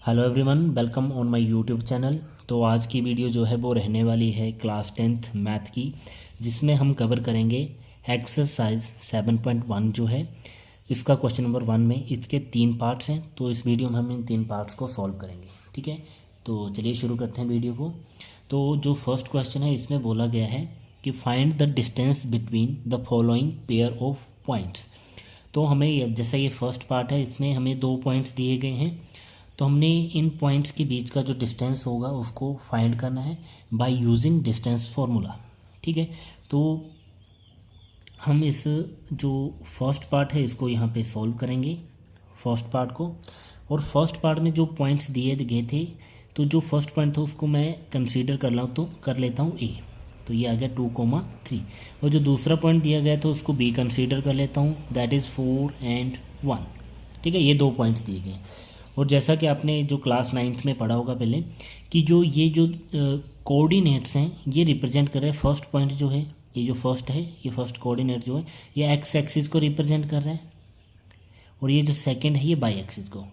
Hello everyone, welcome on my YouTube channel. तो आज की वीडियो जो है वो रहने वाली है क्लास 10th मैथ की, जिसमें हम कवर करेंगे एक्सरसाइज 7.1 जो है इसका क्वेश्चन नंबर 1 में। इसके 3 पार्ट्स हैं, तो इस वीडियो में हम इन 3 पार्ट्स को सॉल्व करेंगे। ठीक है, तो चलिए शुरू करते हैं वीडियो को। तो जो फर्स्ट क्वेश्चन है इसमें बोला गया है कि find the distance between the following pair of points. तो हमें जैसा ये फर्स्ट पार्ट है, इसमें हमें 2 पॉइंट्स दिए गए हैं, तो हमने इन पॉइंट्स के बीच का जो डिस्टेंस होगा उसको फाइंड करना है बाय यूजिंग डिस्टेंस फार्मूला। ठीक है, तो हम इस जो फर्स्ट पार्ट है इसको यहाँ पे सॉल्व करेंगे, फर्स्ट पार्ट को। और फर्स्ट पार्ट में जो पॉइंट्स दिए गए थे, तो जो फर्स्ट पॉइंट था उसको मैं कंसीडर कर लेता हूँ ए, तो ये आ गया 2,3। और जो दूसरा पॉइंट दिया गया था उसको बी कंसीडर कर लेता हूँ, दैट इज़ 4 and 1। ठीक है, ये 2 पॉइंट्स दिए गए हैं। और जैसा कि आपने जो क्लास 9th में पढ़ा होगा पहले, कि ये जो कोऑर्डिनेट्स हैं ये रिप्रेजेंट कर रहे हैं। फर्स्ट पॉइंट जो है, ये जो फर्स्ट है, ये फर्स्ट कोऑर्डिनेट जो है ये एक्स एक्सिस को रिप्रेजेंट कर रहा है, और ये जो सेकंड है ये बाई एक्सिस को।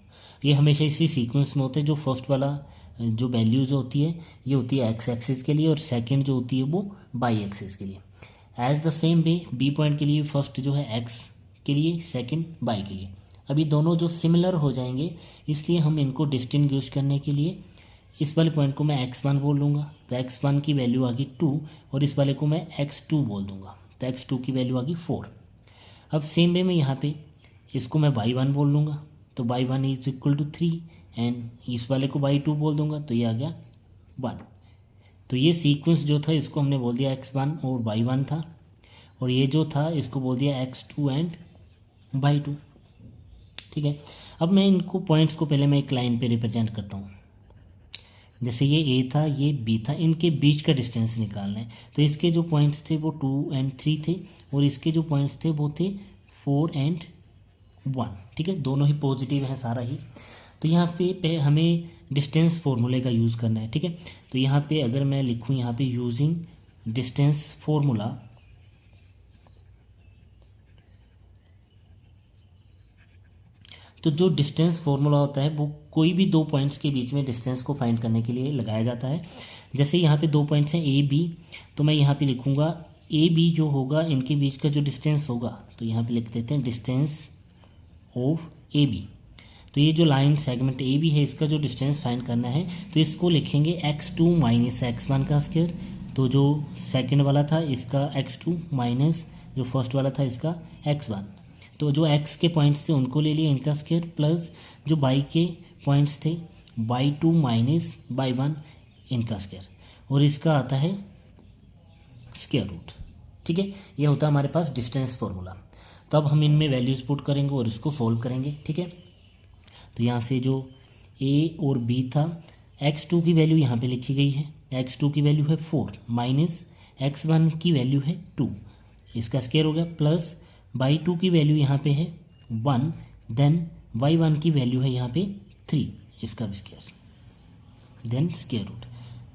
ये हमेशा इसी सीक्वेंस में होते हैं। जो फर्स्ट वाला जो वैल्यूज़ होती है ये होती है एक्स एक्सिस के लिए, और सेकंड जो होती है वो बाई एक्सिस के लिए। As the same way B point के लिए फर्स्ट जो है एक्स के लिए, सेकंड बाई के लिए। अभी दोनों जो सिमिलर हो जाएंगे, इसलिए हम इनको डिस्टिंग्विश करने के लिए इस वाले पॉइंट को मैं x1 बोल लूँगा, तो x1 की वैल्यू आ गई 2, और इस वाले को मैं x2 बोल दूँगा, तो x2 की वैल्यू आ गई 4। अब सेम वे में यहाँ पे इसको मैं y1 बोल लूँगा, तो y1 is equal to 3, and इस वाले को y2 बोल दूँगा, तो ये आ गया 1। तो ये सीक्वेंस जो था इसको हमने बोल दिया x1 और y1 था, और ये जो था इसको बोल दिया x2 एंड y2। ठीक है, अब मैं इनको पॉइंट्स को पहले मैं एक लाइन पे रिप्रेजेंट करता हूँ। जैसे ये ए था, ये बी था, इनके बीच का डिस्टेंस निकालना है। तो इसके जो पॉइंट्स थे वो 2 and 3 थे, और इसके जो पॉइंट्स थे वो थे 4 and 1। ठीक है, दोनों ही पॉजिटिव है सारा ही। तो यहाँ पे हमें डिस्टेंस फॉर्मूले का यूज़ करना है। ठीक है, तो यहाँ पे अगर मैं लिखूँ यहाँ पे यूजिंग डिस्टेंस फॉर्मूला, तो जो डिस्टेंस फार्मूला होता है वो कोई भी 2 पॉइंट्स के बीच में डिस्टेंस को फाइंड करने के लिए लगाया जाता है। जैसे यहाँ पे 2 पॉइंट्स हैं ए बी, तो मैं यहाँ पे लिखूँगा ए बी जो होगा इनके बीच का जो डिस्टेंस होगा, तो यहाँ पे लिख देते हैं डिस्टेंस ऑफ ए बी। तो ये जो लाइन सेगमेंट ए बी है इसका जो डिस्टेंस फाइंड करना है, तो इसको लिखेंगे x2 माइनस x1 का स्क्वायर। तो जो सेकेंड वाला था इसका x2 माइनस जो फर्स्ट वाला था इसका x1। तो जो x के पॉइंट्स थे उनको ले लिए इनका स्क्वायर, प्लस जो y के पॉइंट्स थे y2 माइनस y1 इनका स्क्वायर, और इसका आता है स्क्वायर रूट। ठीक है, ये होता है हमारे पास डिस्टेंस फार्मूला। तो अब हम इनमें वैल्यूज़ पुट करेंगे और इसको सॉल्व करेंगे। ठीक है, तो यहाँ से जो a और b था, x2 की वैल्यू यहाँ पे लिखी गई है, x2 की वैल्यू है 4 माइनस x1 की वैल्यू है 2, इसका स्क्वायर हो गया, प्लस y2 की वैल्यू यहाँ पे है 1, देन y1 की वैल्यू है यहाँ पे 3, इसका भी स्क्वायर, देन स्क्वायर रूट।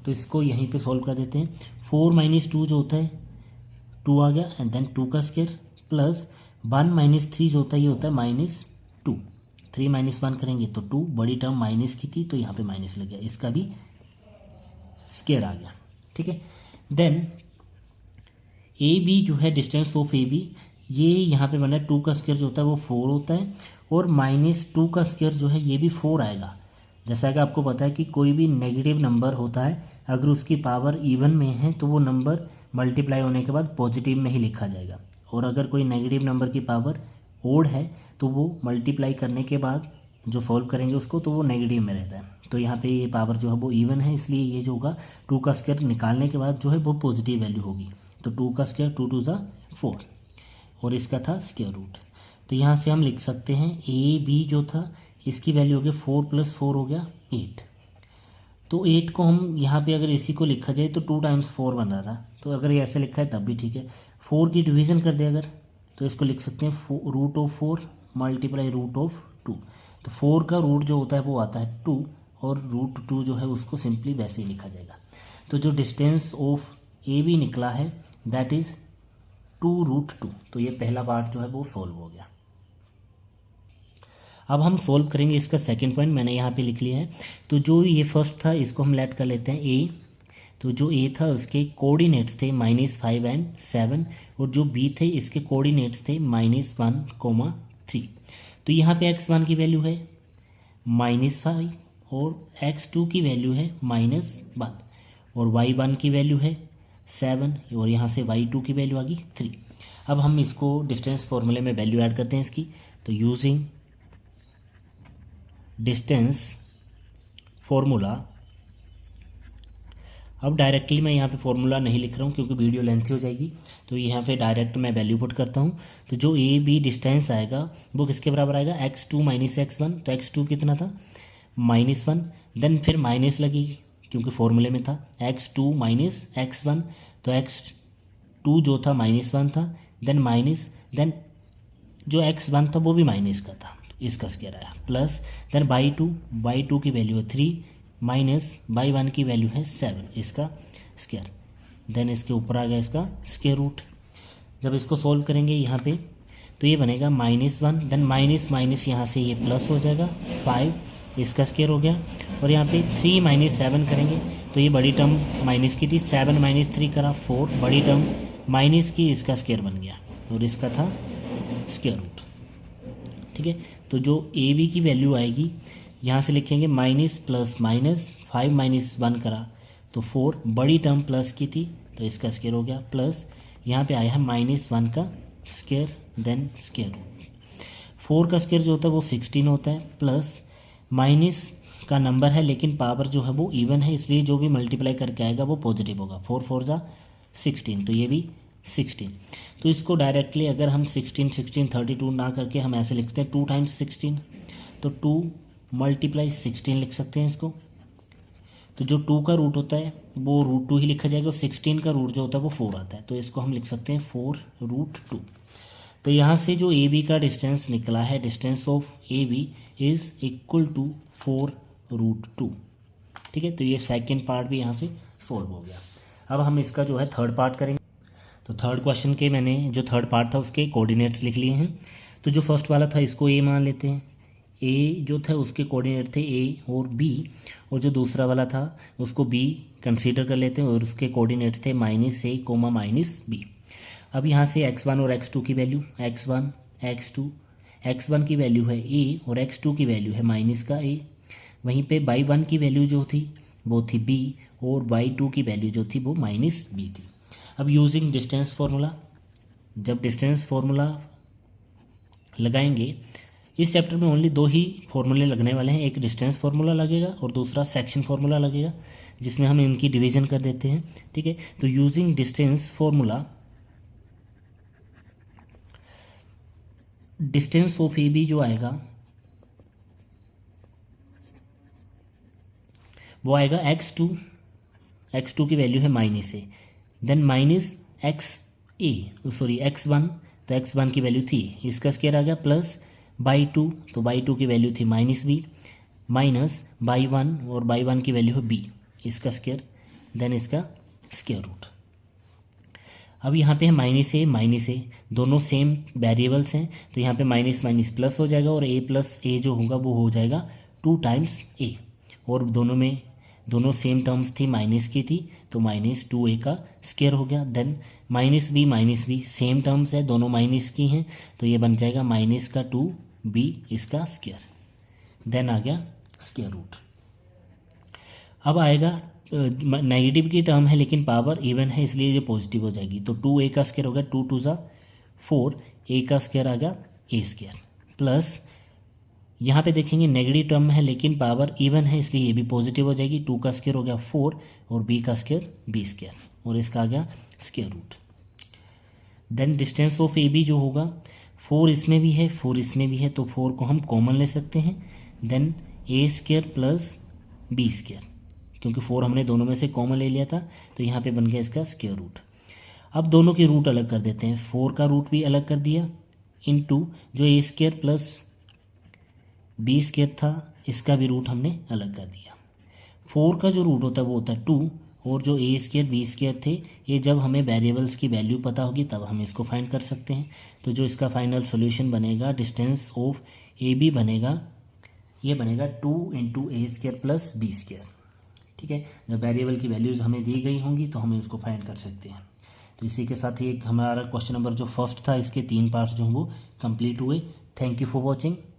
तो इसको यहीं पे सॉल्व कर देते हैं। 4 माइनस 2 जो होता है 2 आ गया, एंड देन 2 का स्क्वायर, प्लस 1 माइनस 3 जो होता है ये होता है -2। 3 माइनस 1 करेंगे तो 2, बड़ी टर्म माइनस की थी तो यहाँ पे माइनस लग गया, इसका भी स्क्वायर आ गया। ठीक है, देन ए बी जो है डिस्टेंस ऑफ ए बी, ये यहाँ पे बना है 2 का स्क्वायर जो होता है वो 4 होता है, और -2 का स्क्वायर जो है ये भी 4 आएगा। जैसा कि आपको पता है कि कोई भी नेगेटिव नंबर होता है, अगर उसकी पावर इवन में है तो वो नंबर मल्टीप्लाई होने के बाद पॉजिटिव में ही लिखा जाएगा, और अगर कोई नेगेटिव नंबर की पावर ओड है तो वो मल्टीप्लाई करने के बाद जो सॉल्व करेंगे उसको तो वो नेगेटिव में रहता है। तो यहाँ पे ये पावर जो है वो इवन है, इसलिए ये जो होगा 2 का स्क्वायर निकालने के बाद जो है वो पॉजिटिव वैल्यू होगी। तो 2 का स्क्वायर 2 2 ज़ा 4, और इसका था स्क्वायर रूट। तो यहाँ से हम लिख सकते हैं ए बी जो था इसकी वैल्यू हो गया 4 + 4 हो गया 8। तो 8 को हम यहाँ पे अगर इसी को लिखा जाए तो 2 टाइम्स 4 बन रहा था, तो अगर ये ऐसे लिखा है तब भी ठीक है। 4 की डिवीज़न कर दे अगर, तो इसको लिख सकते हैं √4 मल्टीप्लाई √2। तो 4 का रूट जो होता है वो आता है 2, और √2 जो है उसको सिंपली वैसे ही लिखा जाएगा। तो जो डिस्टेंस ऑफ ए बी निकला है दैट इज़ 2√2। तो ये पहला पार्ट जो है वो सॉल्व हो गया। अब हम सोल्व करेंगे इसका सेकंड पॉइंट, मैंने यहाँ पे लिख लिया है। तो जो ये फर्स्ट था इसको हम लेट कर लेते हैं ए। तो जो ए था उसके कोऑर्डिनेट्स थे -5 एंड 7, और जो बी थे इसके कोऑर्डिनेट्स थे -1, 3। तो यहाँ पे x1 की वैल्यू है -5 और x2 की वैल्यू है -1 और y1 की वैल्यू है 7 और यहाँ से y2 की वैल्यू आ गई 3। अब हम इसको डिस्टेंस फॉर्मूले में वैल्यू ऐड करते हैं इसकी। तो यूजिंग डिस्टेंस फॉर्मूला, अब डायरेक्टली मैं यहाँ पे फॉर्मूला नहीं लिख रहा हूँ क्योंकि वीडियो लेंथी हो जाएगी, तो यहाँ पे डायरेक्ट मैं वैल्यू पुट करता हूँ। तो जो ए बी डिस्टेंस आएगा वो किसके बराबर आएगा, x2 - x1। तो x2 कितना था -1, देन फिर माइनस लगेगी क्योंकि फॉर्मूले में था x2 - x1, तो x2 जो था -1 था, देन माइनस, देन जो x1 था वो भी माइनस का था, तो इसका स्क्वायर आया, प्लस देन y2 की वैल्यू है 3 माइनस y1 की वैल्यू है 7, इसका स्क्वायर, देन इसके ऊपर आ गया इसका स्क्वायर रूट। जब इसको सोल्व करेंगे यहाँ पे तो ये बनेगा -1, देन माइनस माइनस यहाँ से ये प्लस हो जाएगा 5, इसका स्क्वायर हो गया, और यहाँ पे 3 - 7 करेंगे तो ये बड़ी टर्म माइनस की थी, 7 - 3 करा 4, बड़ी टर्म माइनस की, इसका स्क्वायर बन गया और इसका था स्क्वायर रूट। ठीक है, तो जो ए बी की वैल्यू आएगी यहाँ से लिखेंगे माइनस प्लस माइनस, 5 - 1 करा तो 4, बड़ी टर्म प्लस की थी तो इसका स्क्वायर हो गया, प्लस यहाँ पे आया है -1 का स्क्वायर, देन स्क्वायर रूट। 4 का स्क्वायर जो होता है वो 16 होता है, प्लस माइनस का नंबर है लेकिन पावर जो है वो इवन है, इसलिए जो भी मल्टीप्लाई करके आएगा वो पॉजिटिव होगा। 4 4 जा 16, तो ये भी 16। तो इसको डायरेक्टली अगर हम 16 16 32 ना करके हम ऐसे लिखते हैं 2 × 16, तो 2 × 16 लिख सकते हैं इसको। तो जो 2 का रूट होता है वो √2 ही लिखा जाएगा, और 16 का रूट जो होता है वो 4 आता है, तो इसको हम लिख सकते हैं 4√2। तो यहाँ से जो ए बी का डिस्टेंस निकला है, distance of A B is equal to 4√2। ठीक है, तो ये सेकंड पार्ट भी यहाँ से सॉल्व हो गया। अब हम इसका जो है थर्ड पार्ट करेंगे। तो थर्ड क्वेश्चन के मैंने जो थर्ड पार्ट था उसके कोऑर्डिनेट्स लिख लिए हैं। तो जो फर्स्ट वाला था इसको ए मान लेते हैं, ए जो था उसके कोऑर्डिनेट थे ए और बी, और जो दूसरा वाला था उसको बी कंसीडर कर लेते हैं और उसके कोऑर्डिनेट्स थे -a, -b। अब यहाँ से x1 और x2 की वैल्यू, x1 x2, x1 की वैल्यू है a और x2 की वैल्यू है -a। वहीं पे y1 की वैल्यू जो थी वो थी b और y2 की वैल्यू जो थी वो -b थी। अब यूजिंग डिस्टेंस फार्मूला, जब डिस्टेंस फार्मूला लगाएंगे, इस चैप्टर में ओनली 2 ही फॉर्मूले लगने वाले हैं, एक डिस्टेंस फार्मूला लगेगा और दूसरा सेक्शन फार्मूला लगेगा, जिसमें हम इनकी डिवीजन कर देते हैं। ठीक है, तो using distance formula, distance of A B जो आएगा वो आएगा x2 की वैल्यू है -a, देन -x1, तो x1 की वैल्यू थी, इसका स्क्वायर आ गया, प्लस y2, तो y2 की वैल्यू थी -b, माइनस y1 और y1 की वैल्यू है b, इसका स्क्वायर, देन इसका स्क्वायर रूट। अब यहाँ पे है -a, दोनों सेम वेरिएबल्स हैं, तो यहाँ पे माइनस माइनस प्लस हो जाएगा और a प्लस a जो होगा वो हो जाएगा 2 × a, और दोनों सेम टर्म्स थी, माइनस की थी तो -2a का स्क्वायर हो गया, देन -b सेम टर्म्स है, दोनों माइनस की हैं तो ये बन जाएगा -2b इसका स्क्वायर, देन आ गया स्क्वायर रूट। अब आएगा नेगेटिव की टर्म है लेकिन पावर इवन है इसलिए ये पॉजिटिव हो जाएगी, तो 2a का स्क्वायर हो गया, 2 2 जा 4, a का स्क्वायर आ गया a², प्लस यहाँ पे देखेंगे नेगेटिव टर्म है लेकिन पावर इवन है इसलिए ये भी पॉजिटिव हो जाएगी, 2 का स्क्वायर हो गया 4 और b का स्क्वायर b², और इसका आ गया square root. Then distance of A B जो होगा, 4 इसमें भी है 4 इसमें भी है, तो 4 को हम कॉमन ले सकते हैं, देन a² प्लस b², क्योंकि 4 हमने दोनों में से कॉमन ले लिया था, तो यहाँ पे बन गया इसका स्क्वायर रूट। अब दोनों के रूट अलग कर देते हैं, 4 का रूट भी अलग कर दिया, इनटू जो a² प्लस b² था इसका भी रूट हमने अलग कर दिया। 4 का जो रूट होता है वो होता है 2, और जो a² b² थे ये जब हमें वेरिएबल्स की वैल्यू पता होगी तब हम इसको फाइंड कर सकते हैं। तो जो इसका फाइनल सॉल्यूशन बनेगा, डिस्टेंस ऑफ ए बी बनेगा, ये बनेगा 2 × a² + b²। ठीक है, जब वेरिएबल की वैल्यूज़ हमें दी गई होंगी तो हम इसको फाइंड कर सकते हैं। तो इसी के साथ ही एक हमारा क्वेश्चन नंबर जो फर्स्ट था इसके 3 पार्ट्स जो हैं वो कंप्लीट हुए। Thank you for watching.